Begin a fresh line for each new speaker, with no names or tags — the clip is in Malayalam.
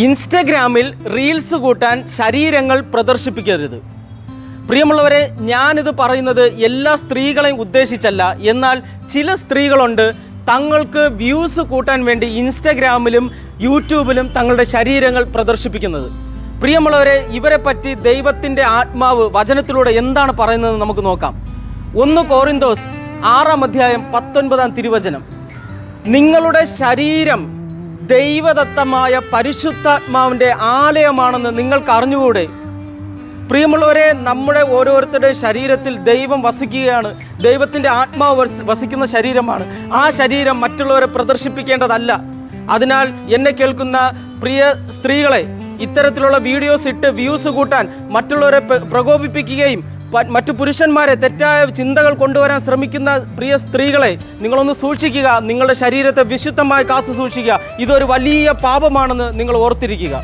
ഇൻസ്റ്റഗ്രാമിൽ റീൽസ് കൂട്ടാൻ ശരീരങ്ങൾ പ്രദർശിപ്പിക്കരുത്. പ്രിയമുള്ളവരെ, ഞാനിത് പറയുന്നത് എല്ലാ സ്ത്രീകളെയും ഉദ്ദേശിച്ചല്ല. എന്നാൽ ചില സ്ത്രീകളുണ്ട് തങ്ങൾക്ക് വ്യൂസ് കൂട്ടാൻ വേണ്ടി ഇൻസ്റ്റഗ്രാമിലും യൂട്യൂബിലും തങ്ങളുടെ ശരീരങ്ങൾ പ്രദർശിപ്പിക്കുന്നത്. പ്രിയമുള്ളവരെ, ഇവരെ പറ്റി ദൈവത്തിൻ്റെ ആത്മാവ് വചനത്തിലൂടെ എന്താണ് പറയുന്നത് നമുക്ക് നോക്കാം. 1 കോറിന്തോസ് 6-19 തിരുവചനം. നിങ്ങളുടെ ശരീരം ദൈവദത്തമായ പരിശുദ്ധാത്മാവിൻ്റെ ആലയമാണെന്ന് നിങ്ങൾക്ക് അറിഞ്ഞുകൂടെ? പ്രിയമുള്ളവരെ, നമ്മുടെ ഓരോരുത്തരുടെ ശരീരത്തിൽ ദൈവം വസിക്കുകയാണ്. ദൈവത്തിൻ്റെ ആത്മാവ് വസിക്കുന്ന ശരീരമാണ്. ആ ശരീരം മറ്റുള്ളവരെ പ്രദർശിപ്പിക്കേണ്ടതല്ല. അതിനാൽ എന്നെ കേൾക്കുന്ന പ്രിയ സ്ത്രീകളെ, ഇത്തരത്തിലുള്ള വീഡിയോസ് ഇട്ട് വ്യൂസ് കൂട്ടാൻ മറ്റുള്ളവരെ പ്രകോപിപ്പിക്കുകയും മറ്റു പുരുഷന്മാരെ തെറ്റായ ചിന്തകൾ കൊണ്ടുവരാൻ ശ്രമിക്കുന്ന പ്രിയ സ്ത്രീകളെ, നിങ്ങളൊന്ന് സൂക്ഷിക്കുക. നിങ്ങളുടെ ശരീരത്തെ വിശുദ്ധമായി കാത്തു സൂക്ഷിക്കുക. ഇതൊരു വലിയ പാപമാണെന്ന് നിങ്ങൾ ഓർത്തിരിക്കുക.